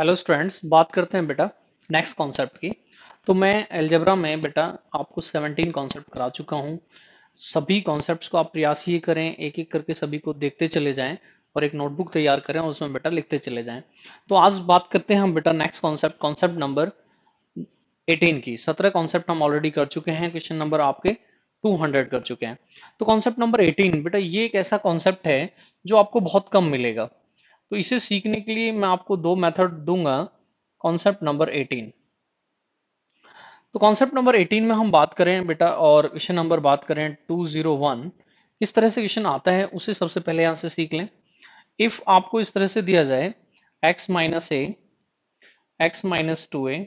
Hello students, बात करते हैं बेटा नेक्स्ट कॉन्सेप्ट की। तो मैं अलजेब्रा में बेटा आपको 17 कॉन्सेप्ट करा चुका हूँ। सभी कॉन्सेप्ट्स को आप प्रयास ये करें, एक एक करके सभी को देखते चले जाएं और एक नोटबुक तैयार करें और उसमें बेटा लिखते चले जाएं। तो आज बात करते हैं हम बेटा नेक्स्ट कॉन्सेप्ट कॉन्सेप्ट नंबर 18 की। 17 कॉन्सेप्ट हम ऑलरेडी कर चुके हैं, क्वेश्चन नंबर आपके 200 कर चुके हैं। तो कॉन्सेप्ट नंबर 18 बेटा ये एक ऐसा कॉन्सेप्ट है जो आपको बहुत कम मिलेगा। तो इसे सीखने के लिए मैं आपको दो मेथड दूंगा। कॉन्सेप्ट नंबर 18, तो कॉन्सेप्ट नंबर 18 में हम बात करें बेटा और क्वेश्चन नंबर बात करें 201। किस तरह से क्वेश्चन आता है उसे सबसे पहले यहां से सीख लें। इफ आपको इस तरह से दिया जाए x minus A, x minus 2a,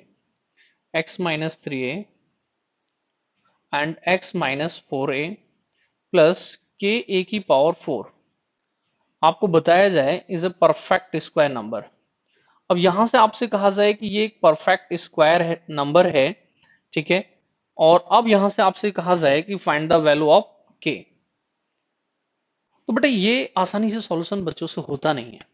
x minus 3a and x minus 4a plus के ए की पावर 4 आपको बताया जाए is a perfect square number. अब यहां से आपसे कहा जाए कि ये एक परफेक्ट स्क्वायर है नंबर है, ठीक है। और अब यहां से आपसे कहा जाए कि फाइंड द वैल्यू ऑफ के। तो बेटा ये आसानी से सॉल्यूशन बच्चों से होता नहीं है।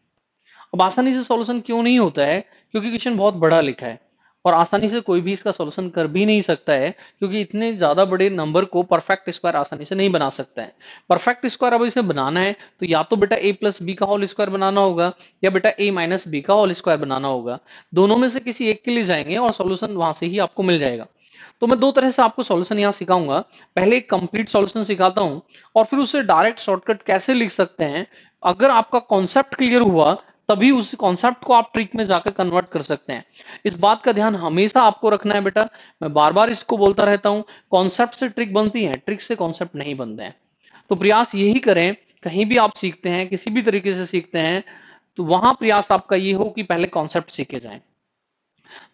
अब आसानी से सॉल्यूशन क्यों नहीं होता है? क्योंकि क्वेश्चन बहुत बड़ा लिखा है और आसानी से कोई भी इसका सॉल्यूशन कर भी नहीं सकता है, क्योंकि इतने ज्यादा बड़े नंबर को परफेक्ट स्क्वायर आसानी से नहीं बना सकता है। परफेक्ट स्क्वायर अब इसे बनाना है तो या तो बेटा ए प्लस बी का होल स्क्वायर बनाना होगा या बेटा ए माइनस बी का होल स्क्वायर बनाना होगा। दोनों में से किसी एक के लिए जाएंगे और सॉल्यूशन वहां से ही आपको मिल जाएगा। तो मैं दो तरह से आपको सॉल्यूशन यहाँ सिखाऊंगा। पहले एक कंप्लीट सॉल्यूशन सिखाता हूं और फिर उसे डायरेक्ट शॉर्टकट कैसे लिख सकते हैं। अगर आपका कॉन्सेप्ट क्लियर हुआ तभी उस कॉन्सेप्ट को आप ट्रिक में जाकर कन्वर्ट कर सकते हैं। इस बात का ध्यान हमेशा आपको रखना है बेटा। मैं बार बार इसको बोलता रहता हूं, कॉन्सेप्ट से ट्रिक बनती है, ट्रिक से कॉन्सेप्ट नहीं बनते हैं। तो प्रयास यही करें, कहीं भी आप सीखते हैं, किसी भी तरीके से सीखते हैं, तो वहां प्रयास आपका ये हो कि पहले कॉन्सेप्ट सीखे जाएं।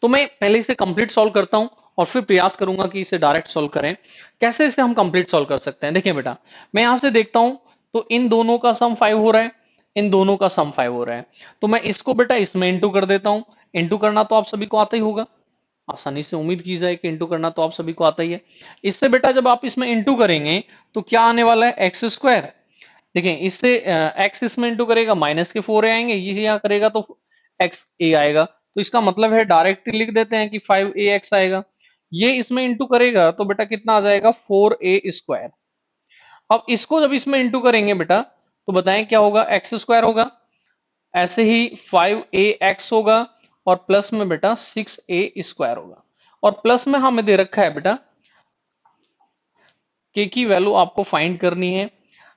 तो मैं पहले इसे कंप्लीट सॉल्व करता हूं और फिर प्रयास करूंगा कि इसे डायरेक्ट सॉल्व करें। कैसे इसे हम कंप्लीट सॉल्व कर सकते हैं? देखिए बेटा, मैं यहां से देखता हूं तो इन दोनों का सम 5 हो रहा है, इन दोनों का सम 5 हो रहा है। तो मैं इसको बेटा इसमें इंटू कर देता हूं। इंटू करना तो आप सभी को आता ही होगा, आसानी से उम्मीद की जाए कि इंटू करना तो आप सभी को आता ही है। इससे बेटा जब आप इसमें इंटू करेंगे तो क्या आने वाला है? X square. देखिए इससे एक्स इसमें इंटू करेगा माइनस के 4 आएंगे, ये यहाँ करेगा तो एक्स ए आएगा। तो इसका मतलब है डायरेक्ट लिख देते हैं कि 5ax आएगा। ये इसमें इंटू करेगा तो बेटा कितना आ जाएगा? 4a square. अब इसको जब इसमें इंटू करेंगे बेटा तो बताएं क्या होगा? एक्स स्क्वायर होगा। ऐसे ही 5ax होगा और प्लस में बेटा 6a स्क्वायर होगा। और प्लस में हमें दे रखा है बेटा के की वैल्यू आपको फाइंड करनी है।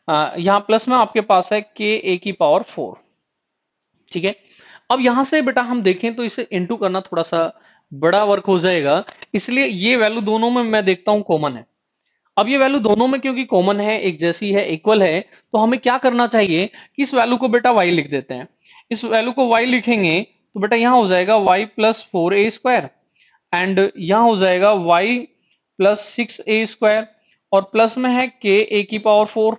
यहाँ प्लस में आपके पास है के ए की पावर 4, ठीक है। अब यहां से बेटा हम देखें तो इसे इंटू करना थोड़ा सा बड़ा वर्क हो जाएगा, इसलिए ये वैल्यू दोनों में मैं देखता हूं कॉमन है। अब ये वैल्यू दोनों में क्योंकि कॉमन है, एक जैसी है, इक्वल है, तो हमें क्या करना चाहिए कि इस वैल्यू को बेटा y लिख देते हैं। इस वैल्यू को y लिखेंगे तो बेटा यहां हो जाएगा y plus 4a square and यहां हो जाएगा y प्लस 6a स्क्वायर और प्लस में है के ए की पावर 4।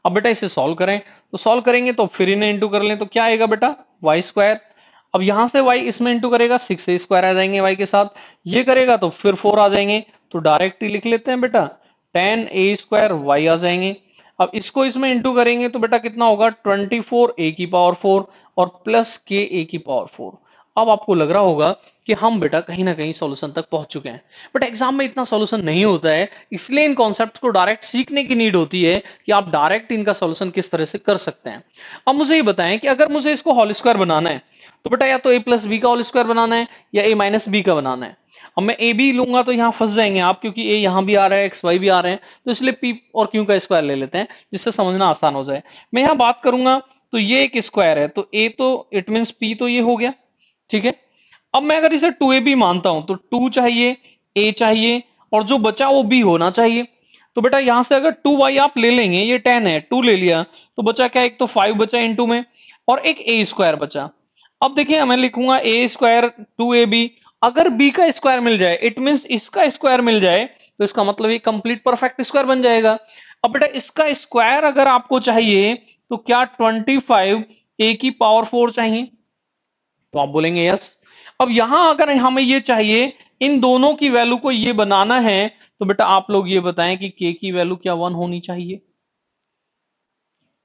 अब बेटा इसे सॉल्व करें, तो सॉल्व करेंगे तो फिर इन्हें इंटू कर लें तो क्या आएगा बेटा? Y square. अब यहां से y इसमें इंटू करेगा 6a स्क्वायर आ जाएंगे y के साथ, ये करेगा तो फिर 4 आ जाएंगे। तो डायरेक्ट ही लिख लेते हैं बेटा 10a स्क्वायर y आ जाएंगे। अब इसको इसमें इंटू करेंगे तो बेटा कितना होगा? 24a की पावर 4 और प्लस के ए की पावर 4। अब आपको लग रहा होगा कि हम बेटा कहीं ना कहीं सॉल्यूशन तक पहुंच चुके हैं, बट एग्जाम में इतना सॉल्यूशन नहीं होता है, इसलिए इन कॉन्सेप्ट को डायरेक्ट सीखने की नीड होती है कि आप डायरेक्ट इनका सॉल्यूशन किस तरह से कर सकते हैं। अब मुझे ये बताएं कि अगर मुझे इसको होल स्क्वायर बनाना है तो बेटा या तो ए प्लस बी का होल स्क्वायर बनाना है या ए माइनस बी का बनाना है। अब मैं ए बी लूंगा तो यहाँ फंस जाएंगे आप, क्योंकि ए यहाँ भी आ रहा है, एक्स वाई भी आ रहे हैं, तो इसलिए पी और क्यू का स्क्वायर ले लेते हैं जिससे समझना आसान हो जाए। मैं यहाँ बात करूंगा तो ये एक स्क्वायर है, तो ए तो इट मीन पी तो ये हो गया, ठीक है। अब मैं अगर इसे 2ab मानता हूं तो 2 चाहिए, a चाहिए और जो बचा वो b होना चाहिए। तो बेटा यहां से अगर 2y आप ले लेंगे, ये 10 है, 2 ले लिया तो बचा क्या? एक तो 5 बचा इंटू में और एक a स्क्वायर बचा। अब देखिए मैं लिखूंगा a स्क्वायर 2ab। अगर b का स्क्वायर मिल जाए, इट मीन इसका स्क्वायर मिल जाए, तो इसका मतलब ये कंप्लीट परफेक्ट स्क्वायर बन जाएगा। अब बेटा इसका स्क्वायर अगर आपको चाहिए तो क्या 25 a की पावर 4 चाहिए? तो आप बोलेंगे यस। अब यहां अगर हमें ये चाहिए, इन दोनों की वैल्यू को ये बनाना है, तो बेटा आप लोग ये बताएं कि के की वैल्यू क्या 1 होनी चाहिए?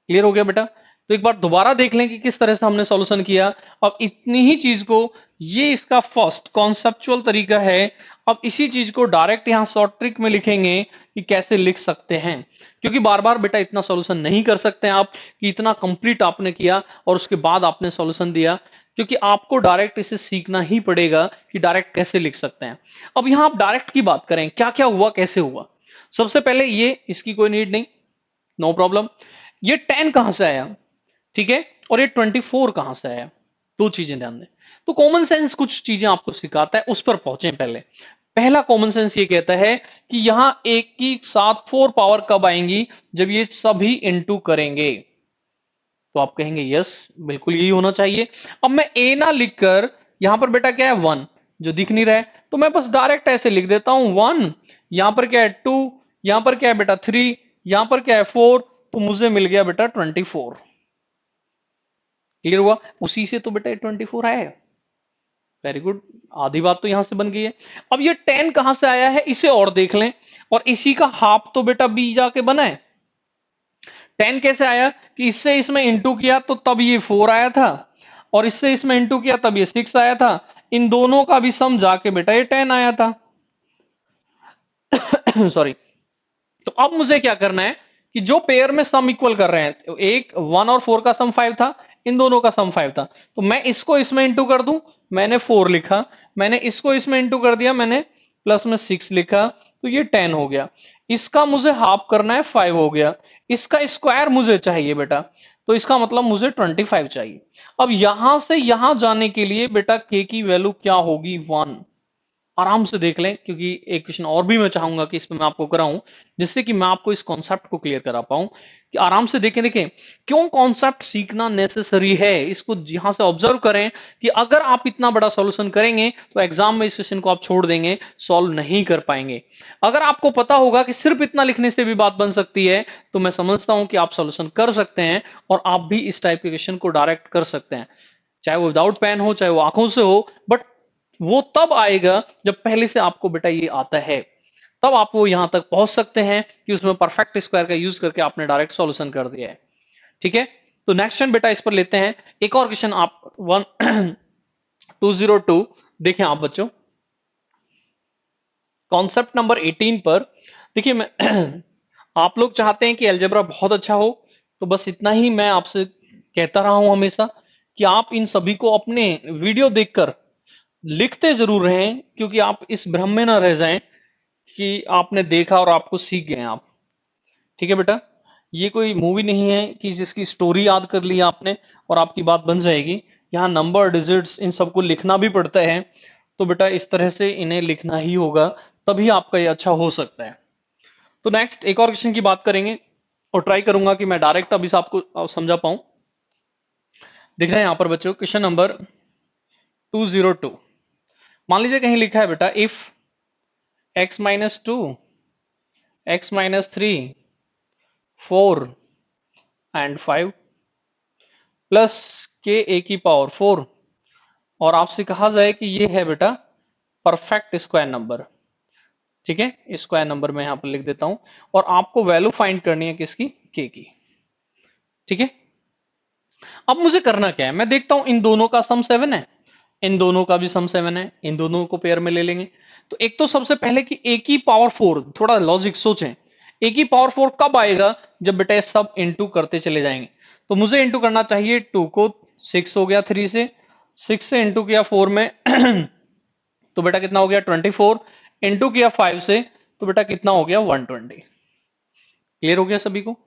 क्लियर हो गया बेटा? तो एक बार दोबारा देख लें कि किस तरह से हमने सॉल्यूशन किया। अब इतनी ही चीज को, ये इसका फर्स्ट कॉन्सेप्चुअल तरीका है। अब इसी चीज को डायरेक्ट यहाँ शॉर्ट ट्रिक में लिखेंगे कि कैसे लिख सकते हैं, क्योंकि बार बार बेटा इतना सॉल्यूशन नहीं कर सकते हैं आप कि इतना कंप्लीट आपने किया और उसके बाद आपने सॉल्यूशन दिया, क्योंकि आपको डायरेक्ट इसे सीखना ही पड़ेगा कि डायरेक्ट कैसे लिख सकते हैं। अब यहां आप डायरेक्ट की बात करें, क्या क्या हुआ, कैसे हुआ। सबसे पहले ये, इसकी कोई नीड नहीं, नो प्रॉब्लम। ये 10 कहां से आया, ठीक है, और ये 24 कहां से आया, दो चीजें ध्यान दें। तो कॉमन सेंस कुछ चीजें आपको सिखाता है, उस पर पहुंचे पहले। पहला कॉमन सेंस ये कहता है कि यहां एक की साथ 4 पावर कब आएंगी, जब ये सभी इनटू करेंगे। तो आप कहेंगे यस, बिल्कुल यही होना चाहिए। अब मैं ए ना लिखकर, यहां पर बेटा क्या है 1 जो दिख नहीं रहा है, तो मैं बस डायरेक्ट ऐसे लिख देता हूं 1, यहां पर क्या है 2, यहां पर क्या है बेटा 3, यहां पर क्या है 4, तो मुझे मिल गया बेटा 24। क्लियर हुआ, उसी से तो बेटा 24 आया है। वेरी गुड, आधी बात तो यहां से बन गई है। अब ये 10 कहां से आया है, इसे और देख लें, और इसी का हाफ तो बेटा बी जाके बना है। 10 कैसे आया कि इससे इसमें इंटू किया तो तब ये 4 आया था, और इससे इसमें इंटू किया तब ये 6 आया था। इन दोनों का भी सम जाके बेटा ये 10 आया था। सॉरी। तो अब मुझे क्या करना है कि जो पेयर में सम इक्वल कर रहे हैं, तो एक 1 और 4 का सम 5 था, इन दोनों का सम 5 था, तो मैं इसको इसमें इंटू कर दूं, मैंने 4 लिखा, मैंने इसको इसमें इंटू कर दिया, मैंने प्लस में 6 लिखा, तो ये 10 हो गया। इसका मुझे हाफ करना है, 5 हो गया। इसका स्क्वायर मुझे चाहिए बेटा, तो इसका मतलब मुझे 25 चाहिए। अब यहां से यहां जाने के लिए बेटा के की वैल्यू क्या होगी, 1। आराम से देख लें, क्योंकि एक क्वेश्चन और भी मैं चाहूंगा कि इसमें मैं आपको कराऊं, जिससे कि मैं आपको इस कॉन्सेप्ट को क्लियर करा पाऊं। कि आराम से देखें देखें क्यों कॉन्सेप्ट सीखना नेसेसरी है, इसको यहां से ऑब्जर्व करें कि अगर आप इतना बड़ा सॉल्यूशन करेंगे तो एग्जाम में इस क्वेश्चन को आप छोड़ देंगे, सॉल्व नहीं कर पाएंगे। अगर आपको पता होगा कि सिर्फ इतना लिखने से भी बात बन सकती है, तो मैं समझता हूं कि आप सॉल्यूशन कर सकते हैं, और आप भी इस टाइप के क्वेश्चन को डायरेक्ट कर सकते हैं, चाहे वो विदाउट पेन हो, चाहे वो आंखों से हो। बट वो तब आएगा जब पहले से आपको बेटा ये आता है, तब आप वो यहां तक पहुंच सकते हैं कि उसमें परफेक्ट स्क्वायर का यूज करके आपने डायरेक्ट सॉल्यूशन कर दिया है। ठीक है, तो नेक्स्ट क्वेश्चन बेटा इस पर लेते हैं। एक और क्वेश्चन आप 202 देखें आप बच्चों, कॉन्सेप्ट नंबर 18 पर। देखिए मैं आप लोग चाहते हैं कि अलजेब्रा बहुत अच्छा हो, तो बस इतना ही मैं आपसे कहता रहा हूं हमेशा कि आप इन सभी को अपने वीडियो देखकर लिखते जरूर रहें, क्योंकि आप इस भ्रम में ना रह जाएं कि आपने देखा और आपको सीख गए आप। ठीक है बेटा, ये कोई मूवी नहीं है कि जिसकी स्टोरी याद कर ली आपने और आपकी बात बन जाएगी। यहाँ नंबर, डिजिट्स, इन सबको लिखना भी पड़ता है, तो बेटा इस तरह से इन्हें लिखना ही होगा, तभी आपका ये अच्छा हो सकता है। तो नेक्स्ट एक और क्वेश्चन की बात करेंगे, और ट्राई करूंगा कि मैं डायरेक्ट अभी से आपको समझा पाऊं। दिख रहा है यहाँ पर बच्चों क्वेश्चन नंबर 202। मान लीजिए कहीं लिखा है बेटा if x-2, x-3, 4 and 5 plus के ए की पावर 4, और आपसे कहा जाए कि ये है बेटा परफेक्ट स्क्वायर नंबर। ठीक है, स्क्वायर नंबर मैं यहां पर लिख देता हूं, और आपको वैल्यू फाइंड करनी है किसकी, के की। ठीक है, अब मुझे करना क्या है, मैं देखता हूं इन दोनों का सम 7 है, इन दोनों का भी सम 7 है, इन दोनों को पेयर में ले लेंगे। तो एक तो सबसे पहले कि ए की पावर 4, थोड़ा लॉजिक सोचें, ए की पावर 4 कब आएगा, जब बेटा ये सब इंटू करते चले जाएंगे। तो मुझे इंटू करना चाहिए 2 को, 6 हो गया 3 से, 6 से इंटू किया 4 में तो बेटा कितना हो गया 24, इंटू किया 5 से, तो बेटा कितना हो गया 120। क्लियर हो गया सभी को।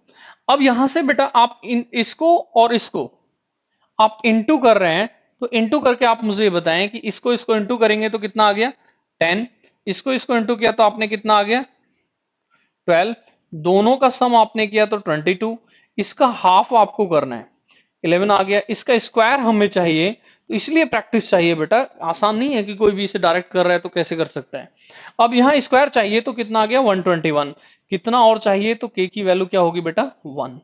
अब यहां से बेटा आप इसको और इसको आप इंटू कर रहे हैं, तो इंटू करके आप मुझे ये बताएं कि इसको इसको इंटू करेंगे तो कितना आ गया 10, इसको इसको इंटू किया तो आपने कितना आ गया 12, दोनों का सम आपने किया तो 22, इसका हाफ आपको करना है 11 आ गया, इसका स्क्वायर हमें चाहिए, तो इसलिए प्रैक्टिस चाहिए बेटा, आसान नहीं है कि कोई भी इसे डायरेक्ट कर रहा है तो कैसे कर सकता है। अब यहाँ स्क्वायर चाहिए तो कितना आ गया 121, कितना और चाहिए तो के की वैल्यू क्या होगी बेटा 1।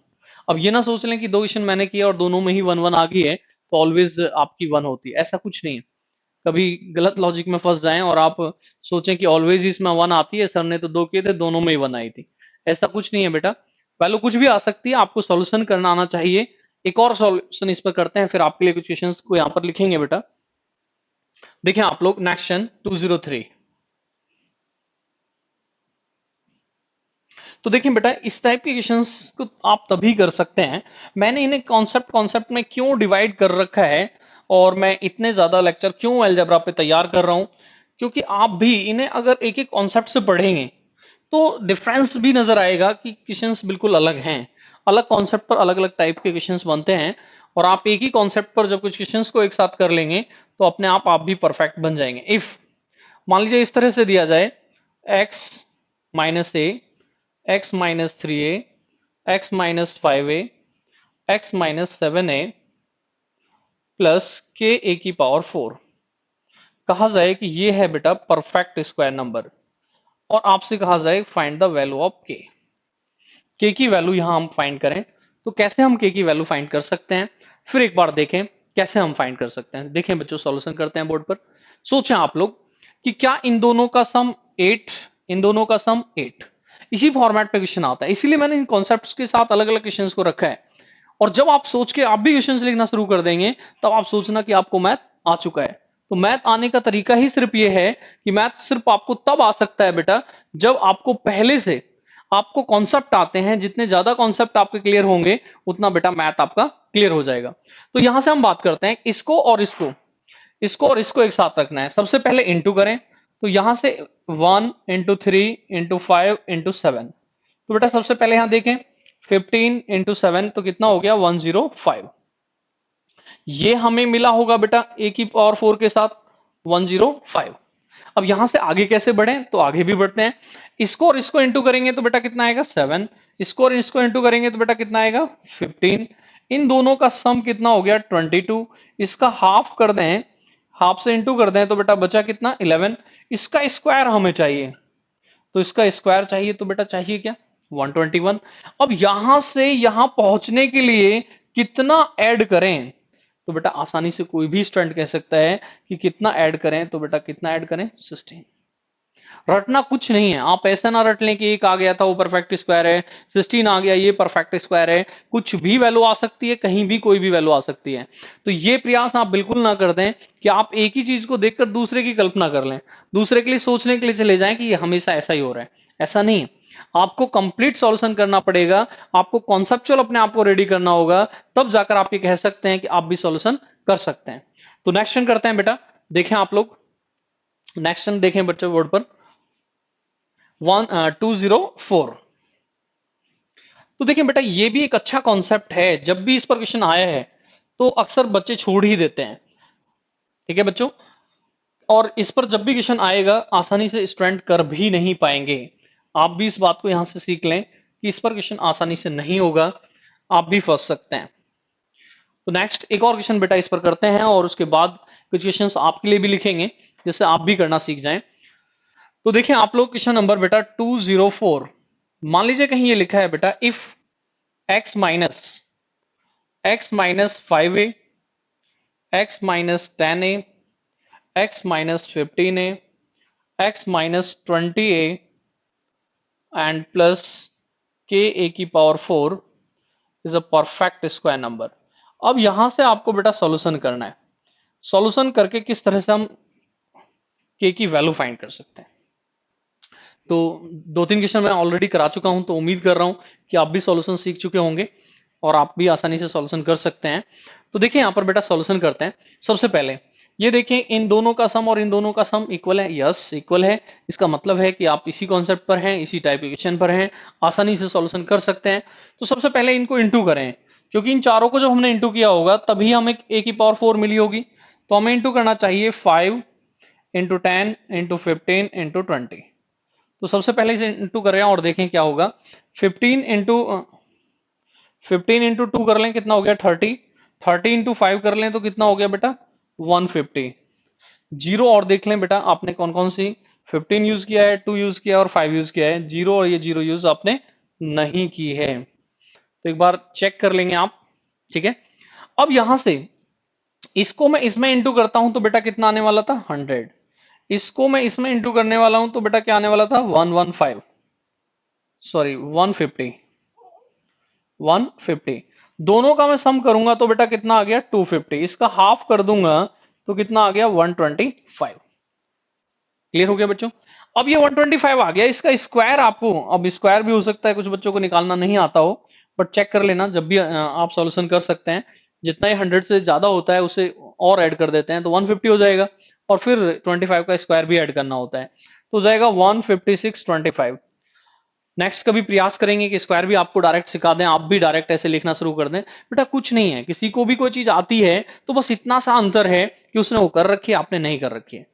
अब ये ना सोच लें कि दो क्वेश्चन मैंने किया और दोनों में ही 1 1 आ गई है, तो ऑलवेज आपकी 1 होती है, ऐसा कुछ नहीं है। कभी गलत लॉजिक में फंस जाएं और आप सोचें कि ऑलवेज इसमें 1 आती है, सर ने तो दो किए थे दोनों में ही 1 आई थी, ऐसा कुछ नहीं है बेटा। वैल्यू कुछ भी आ सकती है, आपको सॉल्यूशन करना आना चाहिए, एक और सॉल्यूशन इस पर करते हैं, फिर आपके लिए कुछ क्वेश्चंस को यहां पर लिखेंगे बेटा। देखिए आप लोग नेक्स्ट क्वेश्चन 203। तो देखिए बेटा इस टाइप के क्वेश्चंस को आप तभी कर सकते हैं, मैंने इन्हें कॉन्सेप्ट कॉन्सेप्ट में क्यों डिवाइड कर रखा है और मैं इतने ज्यादा लेक्चर क्यों अलजेब्रा पे तैयार कर रहा हूं, क्योंकि आप भी इन्हें अगर एक एक कॉन्सेप्ट से पढ़ेंगे तो डिफरेंस भी नजर आएगा कि क्वेश्चंस बिल्कुल अलग हैं, अलग कॉन्सेप्ट पर अलग अलग टाइप के क्वेश्चंस बनते हैं। और आप एक ही कॉन्सेप्ट पर जब कुछ क्वेश्चंस को एक साथ कर लेंगे तो अपने आप भी परफेक्ट बन जाएंगे। इफ मान लीजिए इस तरह से दिया जाए x माइनस ए, x minus 3a, x minus 5a, x minus 7a plus के ए की पावर 4, कहा जाए कि ये है बेटा परफेक्ट स्क्वायर नंबर, और आपसे कहा जाए फाइंड द वैल्यू ऑफ के की वैल्यू यहां हम फाइंड करें। तो कैसे हम के की वैल्यू फाइंड कर सकते हैं, फिर एक बार देखें कैसे हम फाइंड कर सकते हैं। देखें बच्चों सॉल्यूशन करते हैं बोर्ड पर। सोचें आप लोग कि क्या इन दोनों का सम 8, इन दोनों का सम 8, इसी फॉर्मेट पे क्वेश्चन आता है, इसीलिए मैंने इन कॉन्सेप्ट्स के साथ अलग अलग क्वेश्चंस को रखा है। और जब आप सोच के आप भी क्वेश्चंस लिखना शुरू कर देंगे तब आप सोचना कि आपको मैथ आ चुका है। तो मैथ आने का तरीका ही सिर्फ ये है कि मैथ सिर्फ आपको तब आ सकता है बेटा जब आपको पहले से आपको कॉन्सेप्ट आते हैं। जितने ज्यादा कॉन्सेप्ट आपके क्लियर होंगे उतना बेटा मैथ आपका क्लियर हो जाएगा। तो यहां से हम बात करते हैं इसको और इसको, इसको और इसको एक साथ रखना है। सबसे पहले इंटू करें, तो यहां से 1 इंटू 3 इंटू 5 इंटू 7। तो बेटा सबसे पहले यहां देखें 15 इंटू 7 तो कितना हो गया 105। ये हमें मिला होगा बेटा ए की पावर 4 के साथ 105। अब यहां से आगे कैसे बढ़े, तो आगे भी बढ़ते हैं। इसको और इसको इंटू करेंगे तो बेटा कितना आएगा 7, इसको और इसको इंटू करेंगे तो बेटा कितना आएगा 15। इन दोनों का सम कितना हो गया 22। इसका हाफ कर दें, हाफ से इंटू कर दें तो बेटा बचा कितना 11। इसका स्क्वायर हमें चाहिए, तो इसका स्क्वायर चाहिए तो बेटा चाहिए क्या 121। अब यहां से यहां पहुंचने के लिए कितना ऐड करें, तो बेटा आसानी से कोई भी स्टूडेंट कह सकता है कि कितना ऐड करें, तो बेटा कितना ऐड करें 16। रटना कुछ नहीं है, आप ऐसा ना रट लें कि एक आ गया था वो परफेक्ट स्क्वायर है, 16 आ गया ये परफेक्ट स्क्वायर है। कुछ भी वैल्यू आ सकती है, कहीं भी कोई भी वैल्यू आ सकती है। तो ये प्रयास आप बिल्कुल ना कर दें कि आप एक ही चीज को देखकर दूसरे की कल्पना कर लें, दूसरे के लिए सोचने के लिए चले जाएं कि ये हमेशा ऐसा ही हो रहा है। ऐसा नहीं है, आपको कंप्लीट सॉल्यूशन करना पड़ेगा, आपको कॉन्सेप्चुअल अपने आप को रेडी करना होगा, तब जाकर आप ये कह सकते हैं कि आप भी सॉल्यूशन कर सकते हैं। तो नेक्स्ट करते हैं बेटा। देखें आप लोग नेक्स्ट देखें बच्चों बोर्ड पर 204। तो देखिए बेटा ये भी एक अच्छा कॉन्सेप्ट है, जब भी इस पर क्वेश्चन आया है तो अक्सर बच्चे छोड़ ही देते हैं। ठीक है बच्चों, और इस पर जब भी क्वेश्चन आएगा आसानी से स्टूडेंट कर भी नहीं पाएंगे। आप भी इस बात को यहां से सीख लें कि इस पर क्वेश्चन आसानी से नहीं होगा, आप भी फंस सकते हैं। तो नेक्स्ट एक और क्वेश्चन बेटा इस पर करते हैं और उसके बाद कुछ क्वेश्चंस आपके लिए भी लिखेंगे जिससे आप भी करना सीख जाएं। तो देखिए आप लोग क्वेश्चन नंबर बेटा 204, मान लीजिए कहीं ये लिखा है बेटा if x minus 5a, x minus 10a, x minus 15a, x minus 20a and plus के ए की power 4 is a perfect square number. अब यहां से आपको बेटा सॉल्यूशन करना है। सॉल्यूशन करके किस तरह से हम के की वैल्यू फाइंड कर सकते हैं। तो 2-3 क्वेश्चन मैं ऑलरेडी करा चुका हूं, तो उम्मीद कर रहा हूं कि आप भी सॉल्यूशन सीख चुके होंगे और आप भी आसानी से सॉल्यूशन कर सकते हैं। तो देखिए यहां पर बेटा सॉल्यूशन करते हैं। सबसे पहले ये देखिए इन दोनों का सम और इन दोनों का सम इक्वल है, यस इक्वल है। इसका मतलब है कि आप इसी कॉन्सेप्ट पर हैं, इसी टाइप के क्वेश्चन पर हैं, आसानी से सॉल्यूशन कर सकते हैं। तो सबसे पहले इनको इंटू करें, क्योंकि इन चारों को जब हमने इंटू किया होगा तभी हमें ए की पावर 4 मिली होगी। तो हमें इंटू करना चाहिए 5 इंटू 10 इंटू 15 इंटू 20। तो सबसे पहले इसे इंटू कर रहे हैं और देखें क्या होगा। 15 इंटू 2 कर लें कितना हो गया 30, 30 इंटू 5 कर लें तो कितना हो गया बेटा 150। जीरो और देख लें बेटा आपने कौन कौन सी 15 यूज किया है, 2 यूज किया है और 5 यूज किया है। जीरो और ये जीरो यूज आपने नहीं की है, तो एक बार चेक कर लेंगे आप। ठीक है, अब यहां से इसको मैं इसमें इंटू करता हूं तो बेटा कितना आने वाला था 100। इसको मैं इसमें इंटू करने वाला हूं तो बेटा क्या आने वाला था 115, सॉरी 150, 150। दोनों का मैं सम करूंगा तो बेटा कितना आ गया 250, इसका हाफ कर दूंगा तो कितना आ गया 125। क्लियर हो गया बच्चों। अब ये 125 आ गया, इसका स्क्वायर आपको, अब स्क्वायर भी हो सकता है, कुछ बच्चों को निकालना नहीं आता हो, बट चेक कर लेना जब भी आप सॉल्यूशन कर सकते हैं। जितना ही 100 से ज्यादा होता है उसे और ऐड कर देते हैं तो 150 हो जाएगा, और फिर 25 का स्क्वायर भी ऐड करना होता है, तो हो जाएगा 15625। नेक्स्ट कभी प्रयास करेंगे कि स्क्वायर भी आपको डायरेक्ट सिखा दें, आप भी डायरेक्ट ऐसे लिखना शुरू कर दें। बेटा कुछ नहीं है, किसी को भी कोई चीज आती है तो बस इतना सा अंतर है कि उसने वो कर रखी है, आपने नहीं कर रखी है।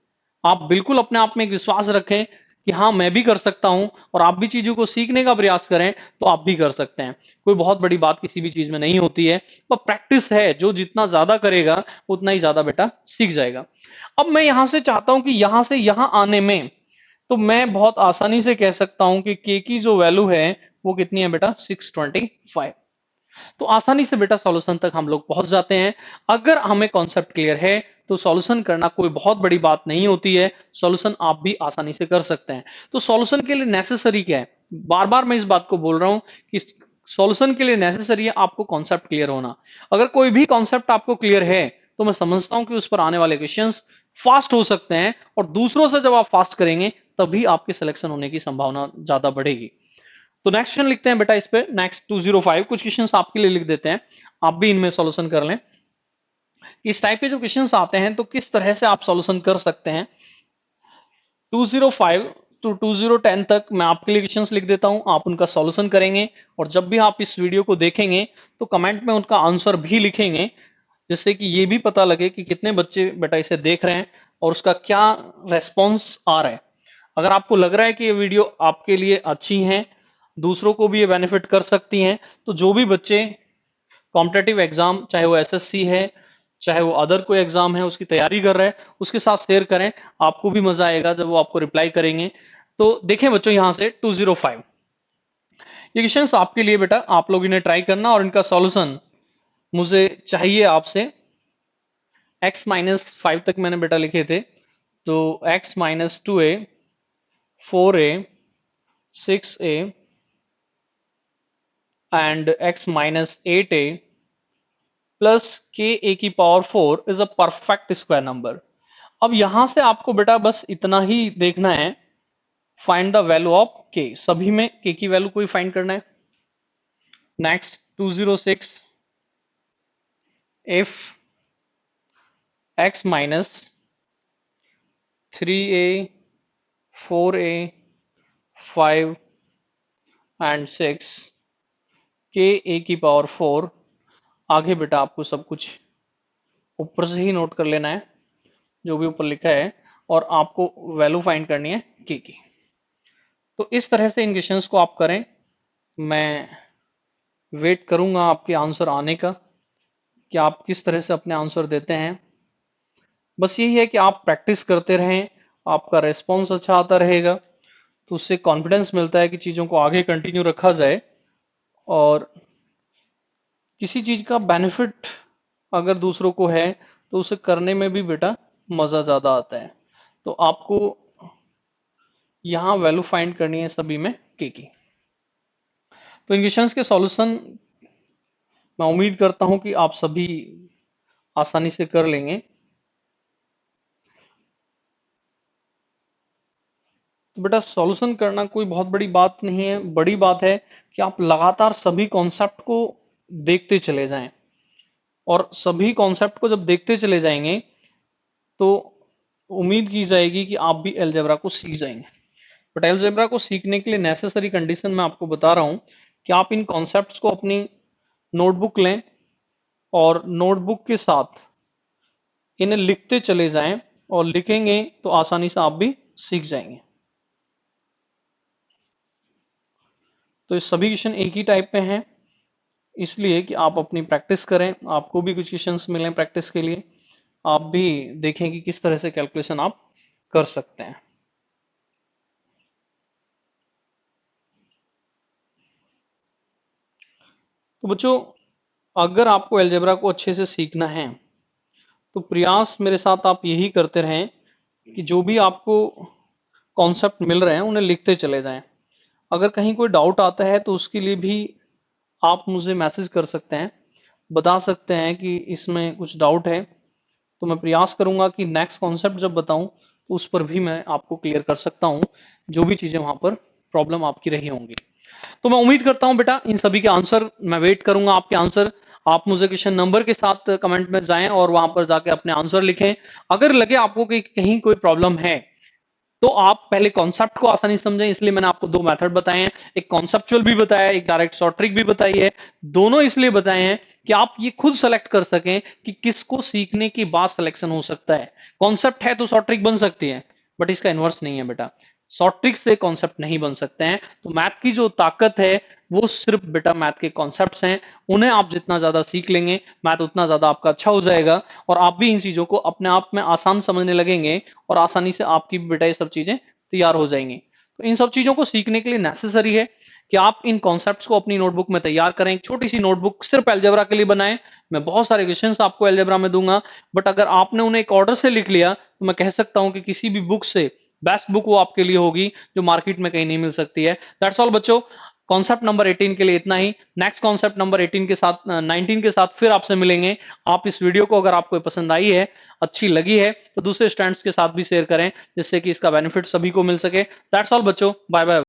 आप बिल्कुल अपने आप में एक विश्वास रखें कि हाँ मैं भी कर सकता हूं, और आप भी चीजों को सीखने का प्रयास करें तो आप भी कर सकते हैं। कोई बहुत बड़ी बात किसी भी चीज में नहीं होती है, पर प्रैक्टिस है, जो जितना ज्यादा करेगा उतना ही ज्यादा बेटा सीख जाएगा। अब मैं यहां से चाहता हूं कि यहां से यहां आने में, तो मैं बहुत आसानी से कह सकता हूं कि के की जो वैल्यू है वो कितनी है बेटा 625। तो आसानी से बेटा सॉल्यूशन तक हम लोग पहुंच जाते हैं। अगर हमें कॉन्सेप्ट क्लियर है तो सॉल्यूशन करना कोई बहुत बड़ी बात नहीं होती है, सॉल्यूशन आप भी आसानी से कर सकते हैं। तो सॉल्यूशन के लिए नेसेसरी क्या है, बार बार मैं इस बात को बोल रहा हूं कि सॉल्यूशन के लिए नेसेसरी है आपको कॉन्सेप्ट क्लियर होना। अगर कोई भी कॉन्सेप्ट आपको क्लियर है तो मैं समझता हूं कि उस पर आने वाले क्वेश्चंस फास्ट हो सकते हैं, और दूसरों से जब आप फास्ट करेंगे तभी आपके सिलेक्शन होने की संभावना ज्यादा बढ़ेगी। तो नेक्स्ट क्वेश्चन लिखते हैं बेटा इस पे, नेक्स्ट 205 कुछ क्वेश्चंस आपके लिए लिख देते हैं, आप भी इनमें सॉल्यूशन कर लें। इस टाइप के जो क्वेश्चंस आते हैं तो किस तरह से आप सॉल्यूशन कर सकते हैं। 205 टू 2010 तक मैं आपके लिए क्वेश्चंस लिख देता हूं, आप उनका सॉल्यूशन करेंगे, और जब भी आप इस वीडियो को देखेंगे तो कमेंट में उनका आंसर भी लिखेंगे, जिससे कि ये भी पता लगे कि कितने बच्चे बेटा इसे देख रहे हैं और उसका क्या रेस्पॉन्स आ रहा है। अगर आपको लग रहा है कि ये वीडियो आपके लिए अच्छी है, दूसरों को भी ये बेनिफिट कर सकती हैं, तो जो भी बच्चे कॉम्पिटेटिव एग्जाम, चाहे वो एसएससी है, चाहे वो अदर कोई एग्जाम है, उसकी तैयारी कर रहे हैं, उसके साथ शेयर करें, आपको भी मजा आएगा जब वो आपको रिप्लाई करेंगे। तो देखें बच्चों यहां से 205 ये क्वेश्चंस आपके लिए बेटा, आप लोग इन्हें ट्राई करना और इनका सॉल्यूशन मुझे चाहिए आपसे। x-5 तक मैंने बेटा लिखे थे, तो x-2a 4a 6a and x-8a plus के ए की power 4 is a perfect square number. अब यहां से आपको बेटा बस इतना ही देखना है, फाइंड द वैल्यू ऑफ के, सभी में के की वैल्यू को ही फाइंड करना है। Next 206 if x minus 3a 4a 5 and 6 के ए की पावर 4, आगे बेटा आपको सब कुछ ऊपर से ही नोट कर लेना है जो भी ऊपर लिखा है, और आपको वैल्यू फाइंड करनी है के की। तो इस तरह से इन क्वेश्चंस को आप करें, मैं वेट करूंगा आपके आंसर आने का, कि आप किस तरह से अपने आंसर देते हैं। बस यही है कि आप प्रैक्टिस करते रहें, आपका रेस्पॉन्स अच्छा आता रहेगा, तो उससे कॉन्फिडेंस मिलता है कि चीज़ों को आगे कंटिन्यू रखा जाए, और किसी चीज़ का बेनिफिट अगर दूसरों को है तो उसे करने में भी बेटा मज़ा ज़्यादा आता है। तो आपको यहाँ वैल्यू फाइंड करनी है सभी में के की। तो इन क्वेश्चंस के सॉल्यूशन मैं उम्मीद करता हूं कि आप सभी आसानी से कर लेंगे। तो बेटा सॉल्यूशन करना कोई बहुत बड़ी बात नहीं है, बड़ी बात है कि आप लगातार सभी कॉन्सेप्ट को देखते चले जाएं, और सभी कॉन्सेप्ट को जब देखते चले जाएंगे तो उम्मीद की जाएगी कि आप भी अलजेब्रा को सीख जाएंगे। बट अलजेब्रा को सीखने के लिए नेसेसरी कंडीशन मैं आपको बता रहा हूं कि आप इन कॉन्सेप्ट्स को अपनी नोटबुक लें, और नोटबुक के साथ इन्हें लिखते चले जाएं, और लिखेंगे तो आसानी से आप भी सीख जाएंगे। तो ये सभी क्वेश्चन एक ही टाइप में हैं, इसलिए कि आप अपनी प्रैक्टिस करें, आपको भी कुछ क्वेश्चंस मिलें प्रैक्टिस के लिए, आप भी देखें कि किस तरह से कैलकुलेशन आप कर सकते हैं। तो बच्चों अगर आपको अलजेब्रा को अच्छे से सीखना है तो प्रयास मेरे साथ आप यही करते रहें कि जो भी आपको कॉन्सेप्ट मिल रहे हैं उन्हें लिखते चले जाएं। अगर कहीं कोई डाउट आता है तो उसके लिए भी आप मुझे मैसेज कर सकते हैं, बता सकते हैं कि इसमें कुछ डाउट है, तो मैं प्रयास करूंगा कि नेक्स्ट कॉन्सेप्ट जब बताऊं तो उस पर भी मैं आपको क्लियर कर सकता हूं, जो भी चीजें वहां पर प्रॉब्लम आपकी रही होंगी। तो मैं उम्मीद करता हूं बेटा इन सभी के आंसर, मैं वेट करूंगा आपके आंसर। आप मुझे क्वेश्चन नंबर के साथ कमेंट में जाएं और वहां पर जाके अपने आंसर लिखें। अगर लगे आपको कि कहीं कोई प्रॉब्लम है, तो आप पहले कॉन्सेप्ट को आसानी समझें, इसलिए मैंने आपको दो मेथड बताए हैं, एक कॉन्सेप्चुअल भी बताया है, एक डायरेक्ट शॉर्ट ट्रिक भी बताई है। दोनों इसलिए बताए हैं कि आप ये खुद सेलेक्ट कर सकें कि किसको सीखने के बाद सिलेक्शन हो सकता है। कॉन्सेप्ट है तो शॉर्ट ट्रिक बन सकती है, बट इसका इनवर्स नहीं है बेटा। शॉर्ट ट्रिक से कॉन्सेप्ट नहीं बन सकते हैं। तो मैथ की जो ताकत है वो सिर्फ बेटा मैथ के कॉन्सेप्ट्स हैं। उन्हें आप जितना ज्यादा सीख लेंगे, मैथ उतना ज्यादा आपका अच्छा हो जाएगा और आप भी इन चीजों को अपने आप में आसान समझने लगेंगे और आसानी से आपकी बेटा ये सब चीजें तैयार हो जाएंगी। तो इन सब चीजों को सीखने के लिए नेसेसरी है कि आप इन कॉन्सेप्ट्स को अपनी नोटबुक में तैयार करें। एक छोटी सी नोटबुक सिर्फ अलजेब्रा के लिए बनाएं। मैं बहुत सारे क्वेश्चंस आपको अलजेब्रा में दूंगा, बट अगर आपने उन्हें एक ऑर्डर से लिख लिया तो मैं कह सकता हूं कि किसी भी बुक से बेस्ट बुक वो आपके लिए होगी, जो मार्केट में कहीं नहीं मिल सकती है। दैट्स ऑल बच्चों, कॉन्सेप्ट नंबर 18 के लिए इतना ही। नेक्स्ट कॉन्सेप्ट नंबर 18 के साथ 19 के साथ फिर आपसे मिलेंगे। आप इस वीडियो को अगर आपको पसंद आई है, अच्छी लगी है, तो दूसरे स्टूडेंट्स के साथ भी शेयर करें, जिससे कि इसका बेनिफिट सभी को मिल सके। दैट्स ऑल बच्चों, बाय बाय।